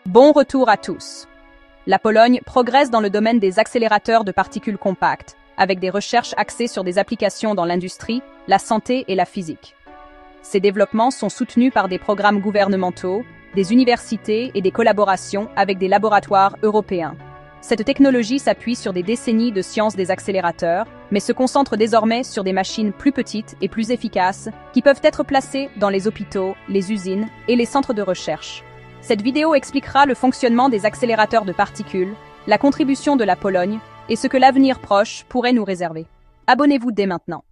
Bon retour à tous. La Pologne progresse dans le domaine des accélérateurs de particules compactes, avec des recherches axées sur des applications dans l'industrie, la santé et la physique. Ces développements sont soutenus par des programmes gouvernementaux, des universités et des collaborations avec des laboratoires européens. Cette technologie s'appuie sur des décennies de science des accélérateurs, mais se concentre désormais sur des machines plus petites et plus efficaces qui peuvent être placées dans les hôpitaux, les usines et les centres de recherche. Cette vidéo expliquera le fonctionnement des accélérateurs de particules, la contribution de la Pologne et ce que l'avenir proche pourrait nous réserver. Abonnez-vous dès maintenant.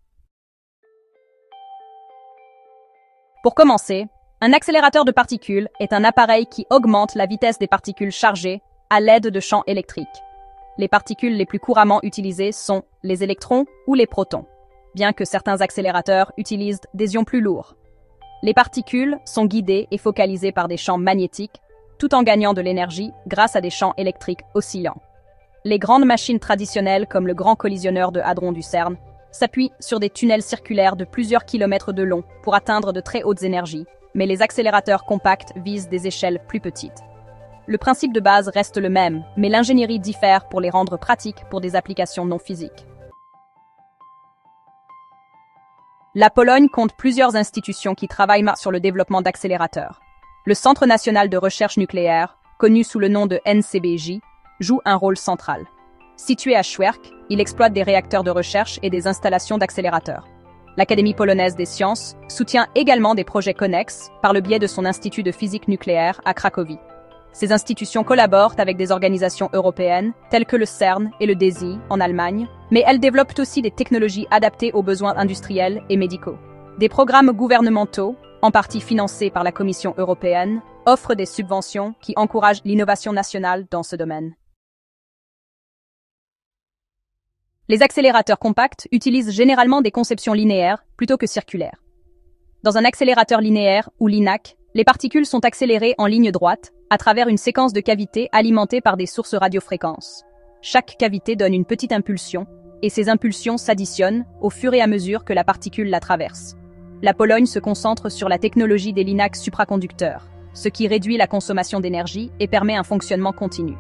Pour commencer, un accélérateur de particules est un appareil qui augmente la vitesse des particules chargées à l'aide de champs électriques. Les particules les plus couramment utilisées sont les électrons ou les protons, bien que certains accélérateurs utilisent des ions plus lourds. Les particules sont guidées et focalisées par des champs magnétiques, tout en gagnant de l'énergie grâce à des champs électriques oscillants. Les grandes machines traditionnelles comme le Grand Collisionneur de Hadron du CERN s'appuient sur des tunnels circulaires de plusieurs kilomètres de long pour atteindre de très hautes énergies, mais les accélérateurs compacts visent des échelles plus petites. Le principe de base reste le même, mais l'ingénierie diffère pour les rendre pratiques pour des applications non physiques. La Pologne compte plusieurs institutions qui travaillent sur le développement d'accélérateurs. Le Centre national de recherche nucléaire, connu sous le nom de NCBJ, joue un rôle central. Situé à Szwérk, il exploite des réacteurs de recherche et des installations d'accélérateurs. L'Académie polonaise des sciences soutient également des projets connexes par le biais de son institut de physique nucléaire à Cracovie. Ces institutions collaborent avec des organisations européennes, telles que le CERN et le DESI en Allemagne, mais elles développent aussi des technologies adaptées aux besoins industriels et médicaux. Des programmes gouvernementaux, en partie financés par la Commission européenne, offrent des subventions qui encouragent l'innovation nationale dans ce domaine. Les accélérateurs compacts utilisent généralement des conceptions linéaires plutôt que circulaires. Dans un accélérateur linéaire, ou LINAC, les particules sont accélérées en ligne droite, à travers une séquence de cavités alimentées par des sources radiofréquences. Chaque cavité donne une petite impulsion, et ces impulsions s'additionnent au fur et à mesure que la particule la traverse. La Pologne se concentre sur la technologie des LINAC supraconducteurs, ce qui réduit la consommation d'énergie et permet un fonctionnement continu.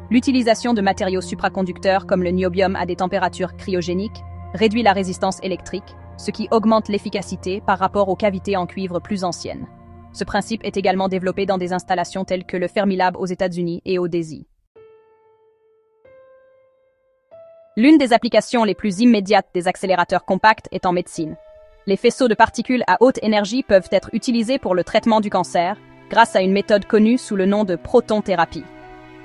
L'utilisation de matériaux supraconducteurs comme le niobium à des températures cryogéniques réduit la résistance électrique, ce qui augmente l'efficacité par rapport aux cavités en cuivre plus anciennes. Ce principe est également développé dans des installations telles que le Fermilab aux États-Unis et au DESI. L'une des applications les plus immédiates des accélérateurs compacts est en médecine. Les faisceaux de particules à haute énergie peuvent être utilisés pour le traitement du cancer grâce à une méthode connue sous le nom de protonthérapie.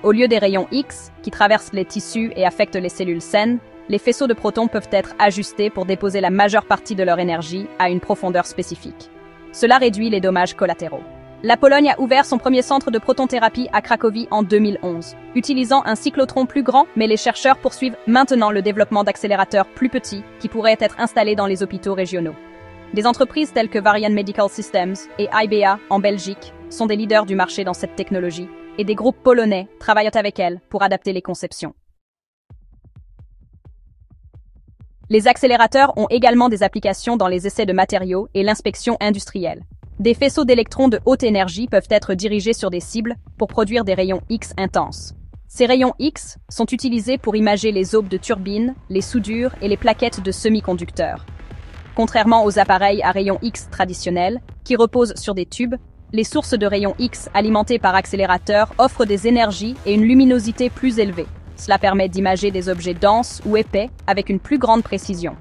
Au lieu des rayons X qui traversent les tissus et affectent les cellules saines, les faisceaux de protons peuvent être ajustés pour déposer la majeure partie de leur énergie à une profondeur spécifique. Cela réduit les dommages collatéraux. La Pologne a ouvert son premier centre de protonthérapie à Cracovie en 2011, utilisant un cyclotron plus grand, mais les chercheurs poursuivent maintenant le développement d'accélérateurs plus petits qui pourraient être installés dans les hôpitaux régionaux. Des entreprises telles que Varian Medical Systems et IBA en Belgique sont des leaders du marché dans cette technologie, et des groupes polonais travaillent avec elles pour adapter les conceptions. Les accélérateurs ont également des applications dans les essais de matériaux et l'inspection industrielle. Des faisceaux d'électrons de haute énergie peuvent être dirigés sur des cibles pour produire des rayons X intenses. Ces rayons X sont utilisés pour imager les aubes de turbines, les soudures et les plaquettes de semi-conducteurs. Contrairement aux appareils à rayons X traditionnels, qui reposent sur des tubes, les sources de rayons X alimentées par accélérateurs offrent des énergies et une luminosité plus élevée. Cela permet d'imager des objets denses ou épais avec une plus grande précision.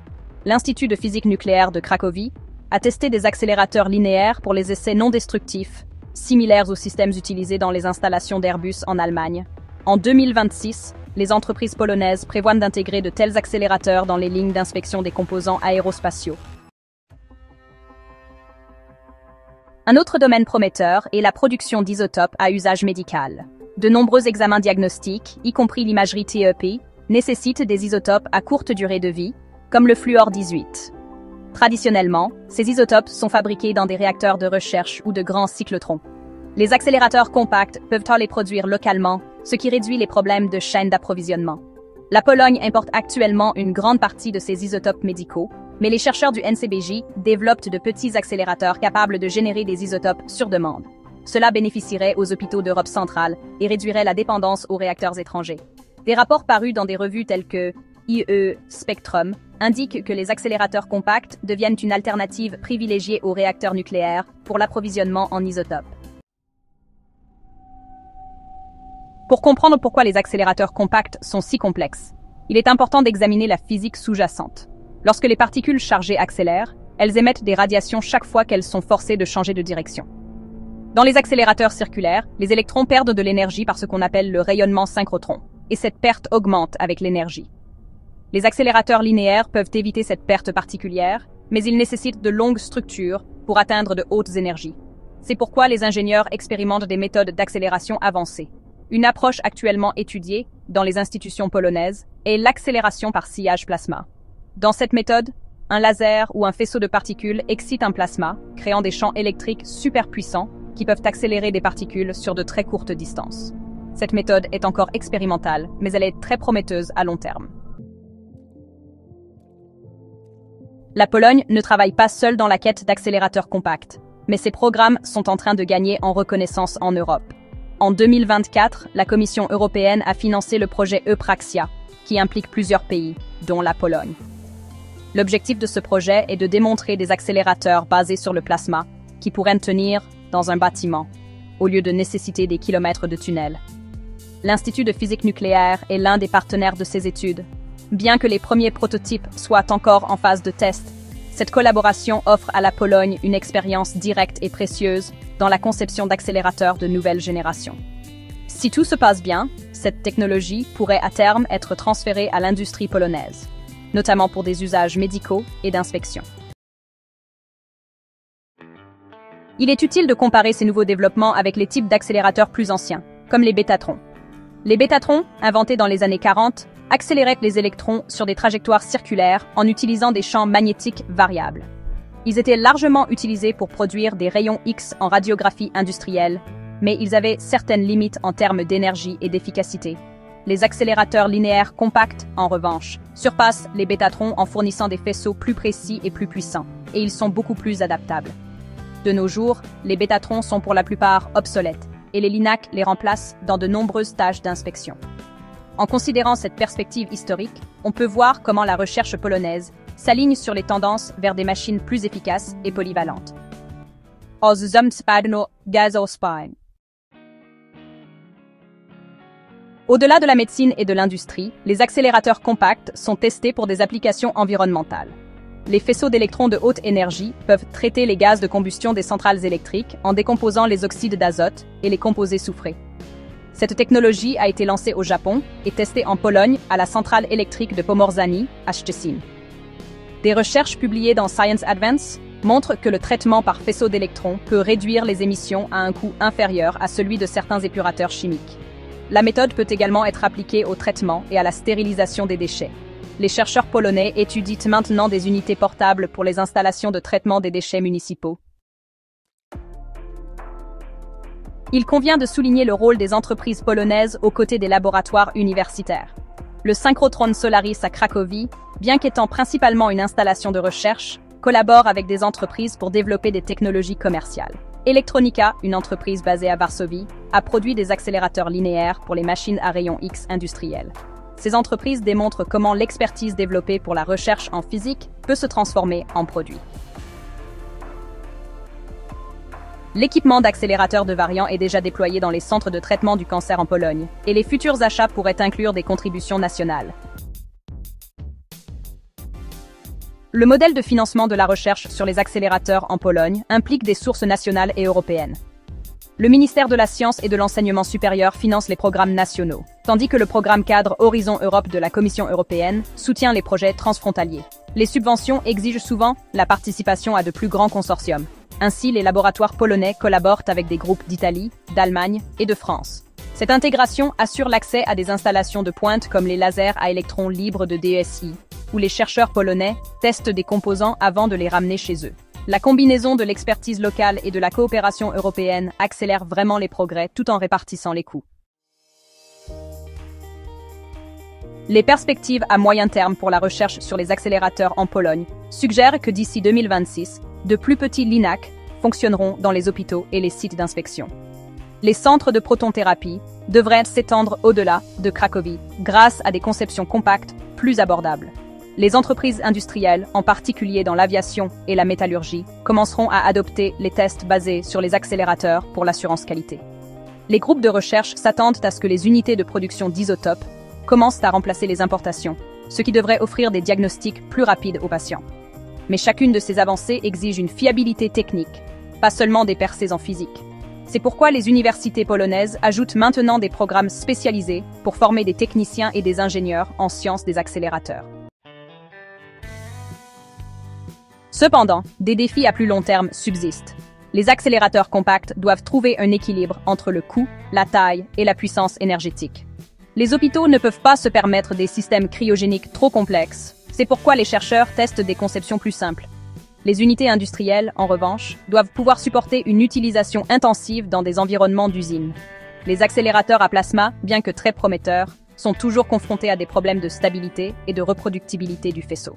L'Institut de physique nucléaire de Cracovie a testé des accélérateurs linéaires pour les essais non destructifs, similaires aux systèmes utilisés dans les installations d'Airbus en Allemagne. En 2026, les entreprises polonaises prévoient d'intégrer de tels accélérateurs dans les lignes d'inspection des composants aérospatiaux. Un autre domaine prometteur est la production d'isotopes à usage médical. De nombreux examens diagnostiques, y compris l'imagerie TEP, nécessitent des isotopes à courte durée de vie, comme le fluor 18. Traditionnellement, ces isotopes sont fabriqués dans des réacteurs de recherche ou de grands cyclotrons. Les accélérateurs compacts peuvent les produire localement, ce qui réduit les problèmes de chaîne d'approvisionnement. La Pologne importe actuellement une grande partie de ces isotopes médicaux, mais les chercheurs du NCBJ développent de petits accélérateurs capables de générer des isotopes sur demande. Cela bénéficierait aux hôpitaux d'Europe centrale et réduirait la dépendance aux réacteurs étrangers. Des rapports parus dans des revues telles que IE Spectrum indiquent que les accélérateurs compacts deviennent une alternative privilégiée aux réacteurs nucléaires pour l'approvisionnement en isotopes. Pour comprendre pourquoi les accélérateurs compacts sont si complexes, il est important d'examiner la physique sous-jacente. Lorsque les particules chargées accélèrent, elles émettent des radiations chaque fois qu'elles sont forcées de changer de direction. Dans les accélérateurs circulaires, les électrons perdent de l'énergie par ce qu'on appelle le rayonnement synchrotron, et cette perte augmente avec l'énergie. Les accélérateurs linéaires peuvent éviter cette perte particulière, mais ils nécessitent de longues structures pour atteindre de hautes énergies. C'est pourquoi les ingénieurs expérimentent des méthodes d'accélération avancées. Une approche actuellement étudiée dans les institutions polonaises est l'accélération par sillage plasma. Dans cette méthode, un laser ou un faisceau de particules excite un plasma, créant des champs électriques super puissants qui peuvent accélérer des particules sur de très courtes distances. Cette méthode est encore expérimentale, mais elle est très prometteuse à long terme. La Pologne ne travaille pas seule dans la quête d'accélérateurs compacts, mais ses programmes sont en train de gagner en reconnaissance en Europe. En 2024, la Commission européenne a financé le projet Eupraxia, qui implique plusieurs pays, dont la Pologne. L'objectif de ce projet est de démontrer des accélérateurs basés sur le plasma, qui pourraient tenir dans un bâtiment, au lieu de nécessiter des kilomètres de tunnels. L'Institut de physique nucléaire est l'un des partenaires de ces études. Bien que les premiers prototypes soient encore en phase de test, cette collaboration offre à la Pologne une expérience directe et précieuse dans la conception d'accélérateurs de nouvelle génération. Si tout se passe bien, cette technologie pourrait à terme être transférée à l'industrie polonaise, notamment pour des usages médicaux et d'inspection. Il est utile de comparer ces nouveaux développements avec les types d'accélérateurs plus anciens, comme les bétatrons. Les bétatrons, inventés dans les années 40, accéléraient les électrons sur des trajectoires circulaires en utilisant des champs magnétiques variables. Ils étaient largement utilisés pour produire des rayons X en radiographie industrielle, mais ils avaient certaines limites en termes d'énergie et d'efficacité. Les accélérateurs linéaires compacts, en revanche, surpassent les bétatrons en fournissant des faisceaux plus précis et plus puissants, et ils sont beaucoup plus adaptables. De nos jours, les bétatrons sont pour la plupart obsolètes, et les LINAC les remplacent dans de nombreuses tâches d'inspection. En considérant cette perspective historique, on peut voir comment la recherche polonaise s'aligne sur les tendances vers des machines plus efficaces et polyvalentes. Au-delà de la médecine et de l'industrie, les accélérateurs compacts sont testés pour des applications environnementales. Les faisceaux d'électrons de haute énergie peuvent traiter les gaz de combustion des centrales électriques en décomposant les oxydes d'azote et les composés soufrés. Cette technologie a été lancée au Japon et testée en Pologne à la centrale électrique de Pomorzany, à Szczecin. Des recherches publiées dans Science Advance montrent que le traitement par faisceau d'électrons peut réduire les émissions à un coût inférieur à celui de certains épurateurs chimiques. La méthode peut également être appliquée au traitement et à la stérilisation des déchets. Les chercheurs polonais étudient maintenant des unités portables pour les installations de traitement des déchets municipaux. Il convient de souligner le rôle des entreprises polonaises aux côtés des laboratoires universitaires. Le synchrotron Solaris à Cracovie, bien qu'étant principalement une installation de recherche, collabore avec des entreprises pour développer des technologies commerciales. Electronica, une entreprise basée à Varsovie, a produit des accélérateurs linéaires pour les machines à rayons X industrielles. Ces entreprises démontrent comment l'expertise développée pour la recherche en physique peut se transformer en produit. L'équipement d'accélérateurs de variants est déjà déployé dans les centres de traitement du cancer en Pologne, et les futurs achats pourraient inclure des contributions nationales. Le modèle de financement de la recherche sur les accélérateurs en Pologne implique des sources nationales et européennes. Le ministère de la Science et de l'Enseignement supérieur finance les programmes nationaux, tandis que le programme cadre Horizon Europe de la Commission européenne soutient les projets transfrontaliers. Les subventions exigent souvent la participation à de plus grands consortiums. Ainsi, les laboratoires polonais collaborent avec des groupes d'Italie, d'Allemagne et de France. Cette intégration assure l'accès à des installations de pointe comme les lasers à électrons libres de DESI, où les chercheurs polonais testent des composants avant de les ramener chez eux. La combinaison de l'expertise locale et de la coopération européenne accélère vraiment les progrès tout en répartissant les coûts. Les perspectives à moyen terme pour la recherche sur les accélérateurs en Pologne suggèrent que d'ici 2026, de plus petits LINAC fonctionneront dans les hôpitaux et les sites d'inspection. Les centres de protonthérapie devraient s'étendre au-delà de Cracovie grâce à des conceptions compactes plus abordables. Les entreprises industrielles, en particulier dans l'aviation et la métallurgie, commenceront à adopter les tests basés sur les accélérateurs pour l'assurance qualité. Les groupes de recherche s'attendent à ce que les unités de production d'isotopes commencent à remplacer les importations, ce qui devrait offrir des diagnostics plus rapides aux patients. Mais chacune de ces avancées exige une fiabilité technique, pas seulement des percées en physique. C'est pourquoi les universités polonaises ajoutent maintenant des programmes spécialisés pour former des techniciens et des ingénieurs en sciences des accélérateurs. Cependant, des défis à plus long terme subsistent. Les accélérateurs compacts doivent trouver un équilibre entre le coût, la taille et la puissance énergétique. Les hôpitaux ne peuvent pas se permettre des systèmes cryogéniques trop complexes. C'est pourquoi les chercheurs testent des conceptions plus simples. Les unités industrielles, en revanche, doivent pouvoir supporter une utilisation intensive dans des environnements d'usine. Les accélérateurs à plasma, bien que très prometteurs, sont toujours confrontés à des problèmes de stabilité et de reproductibilité du faisceau.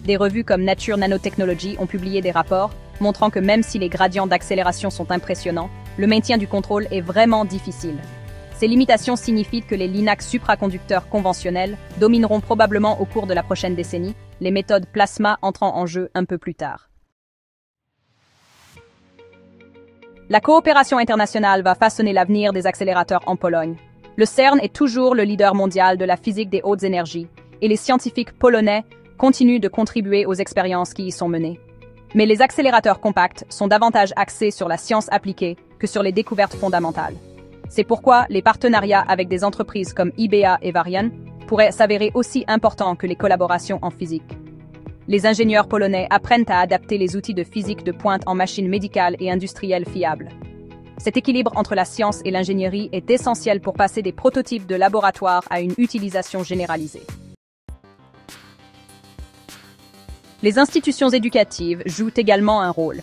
Des revues comme Nature Nanotechnology ont publié des rapports montrant que même si les gradients d'accélération sont impressionnants, le maintien du contrôle est vraiment difficile. Ces limitations signifient que les LINAC supraconducteurs conventionnels domineront probablement au cours de la prochaine décennie, les méthodes plasma entrant en jeu un peu plus tard. La coopération internationale va façonner l'avenir des accélérateurs en Pologne. Le CERN est toujours le leader mondial de la physique des hautes énergies, et les scientifiques polonais continuent de contribuer aux expériences qui y sont menées. Mais les accélérateurs compacts sont davantage axés sur la science appliquée que sur les découvertes fondamentales. C'est pourquoi les partenariats avec des entreprises comme IBA et Varian pourraient s'avérer aussi importants que les collaborations en physique. Les ingénieurs polonais apprennent à adapter les outils de physique de pointe en machines médicales et industrielles fiables. Cet équilibre entre la science et l'ingénierie est essentiel pour passer des prototypes de laboratoire à une utilisation généralisée. Les institutions éducatives jouent également un rôle.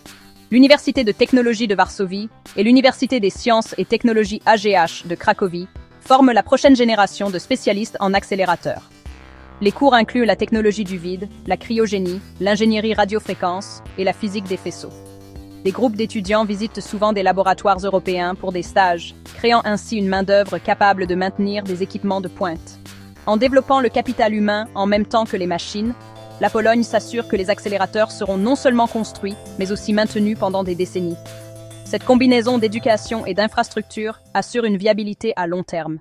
L'Université de technologie de Varsovie et l'Université des sciences et technologies AGH de Cracovie forment la prochaine génération de spécialistes en accélérateurs. Les cours incluent la technologie du vide, la cryogénie, l'ingénierie radiofréquence et la physique des faisceaux. Des groupes d'étudiants visitent souvent des laboratoires européens pour des stages, créant ainsi une main-d'œuvre capable de maintenir des équipements de pointe. En développant le capital humain en même temps que les machines, la Pologne s'assure que les accélérateurs seront non seulement construits, mais aussi maintenus pendant des décennies. Cette combinaison d'éducation et d'infrastructures assure une viabilité à long terme.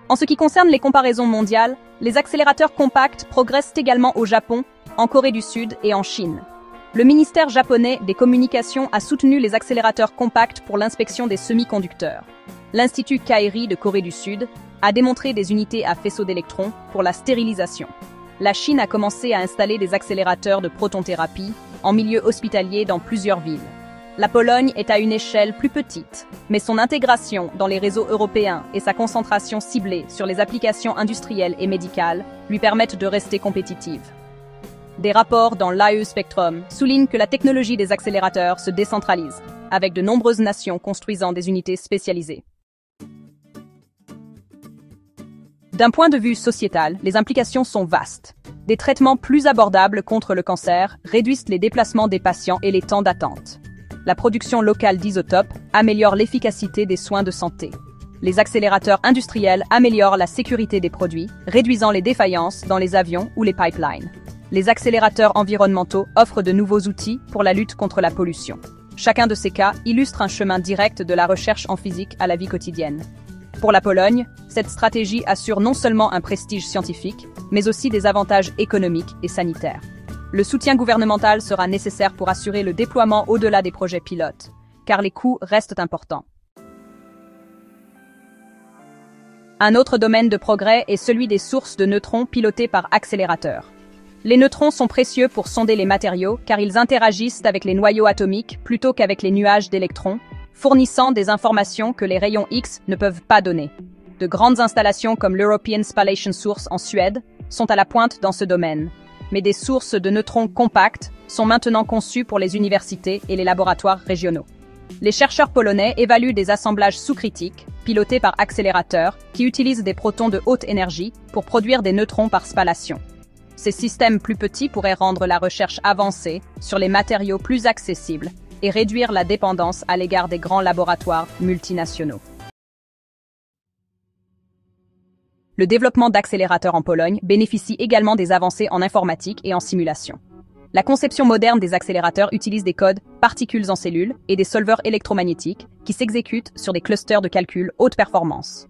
En ce qui concerne les comparaisons mondiales, les accélérateurs compacts progressent également au Japon, en Corée du Sud et en Chine. Le ministère japonais des Communications a soutenu les accélérateurs compacts pour l'inspection des semi-conducteurs. L'Institut Kairi de Corée du Sud a démontré des unités à faisceaux d'électrons pour la stérilisation. La Chine a commencé à installer des accélérateurs de protonthérapie en milieu hospitalier dans plusieurs villes. La Pologne est à une échelle plus petite, mais son intégration dans les réseaux européens et sa concentration ciblée sur les applications industrielles et médicales lui permettent de rester compétitive. Des rapports dans l'AE Spectrum soulignent que la technologie des accélérateurs se décentralise, avec de nombreuses nations construisant des unités spécialisées. D'un point de vue sociétal, les implications sont vastes. Des traitements plus abordables contre le cancer réduisent les déplacements des patients et les temps d'attente. La production locale d'isotopes améliore l'efficacité des soins de santé. Les accélérateurs industriels améliorent la sécurité des produits, réduisant les défaillances dans les avions ou les pipelines. Les accélérateurs environnementaux offrent de nouveaux outils pour la lutte contre la pollution. Chacun de ces cas illustre un chemin direct de la recherche en physique à la vie quotidienne. Pour la Pologne, cette stratégie assure non seulement un prestige scientifique, mais aussi des avantages économiques et sanitaires. Le soutien gouvernemental sera nécessaire pour assurer le déploiement au-delà des projets pilotes, car les coûts restent importants. Un autre domaine de progrès est celui des sources de neutrons pilotées par accélérateurs. Les neutrons sont précieux pour sonder les matériaux car ils interagissent avec les noyaux atomiques plutôt qu'avec les nuages d'électrons, fournissant des informations que les rayons X ne peuvent pas donner. De grandes installations comme l'European Spallation Source en Suède sont à la pointe dans ce domaine. Mais des sources de neutrons compacts sont maintenant conçues pour les universités et les laboratoires régionaux. Les chercheurs polonais évaluent des assemblages sous-critiques, pilotés par accélérateurs, qui utilisent des protons de haute énergie pour produire des neutrons par spallation. Ces systèmes plus petits pourraient rendre la recherche avancée sur les matériaux plus accessibles et réduire la dépendance à l'égard des grands laboratoires multinationaux. Le développement d'accélérateurs en Pologne bénéficie également des avancées en informatique et en simulation. La conception moderne des accélérateurs utilise des codes, particules en cellules et des solveurs électromagnétiques qui s'exécutent sur des clusters de calcul haute performance.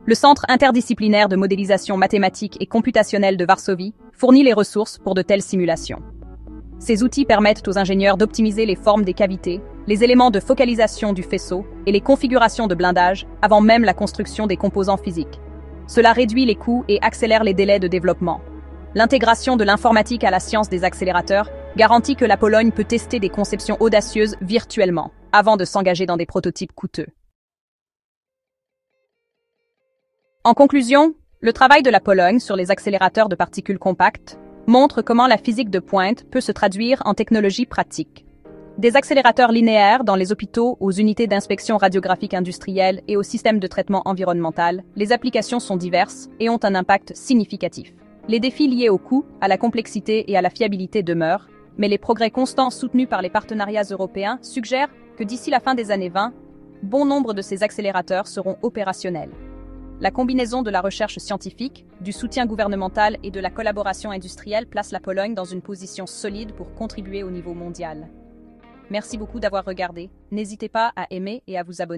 Le Centre interdisciplinaire de modélisation mathématique et computationnelle de Varsovie fournit les ressources pour de telles simulations. Ces outils permettent aux ingénieurs d'optimiser les formes des cavités, les éléments de focalisation du faisceau et les configurations de blindage avant même la construction des composants physiques. Cela réduit les coûts et accélère les délais de développement. L'intégration de l'informatique à la science des accélérateurs garantit que la Pologne peut tester des conceptions audacieuses virtuellement, avant de s'engager dans des prototypes coûteux. En conclusion, le travail de la Pologne sur les accélérateurs de particules compactes montre comment la physique de pointe peut se traduire en technologie pratique. Des accélérateurs linéaires dans les hôpitaux, aux unités d'inspection radiographique industrielle et aux systèmes de traitement environnemental, les applications sont diverses et ont un impact significatif. Les défis liés au coût, à la complexité et à la fiabilité demeurent, mais les progrès constants soutenus par les partenariats européens suggèrent que d'ici la fin des années 20, bon nombre de ces accélérateurs seront opérationnels. La combinaison de la recherche scientifique, du soutien gouvernemental et de la collaboration industrielle place la Pologne dans une position solide pour contribuer au niveau mondial. Merci beaucoup d'avoir regardé. N'hésitez pas à aimer et à vous abonner.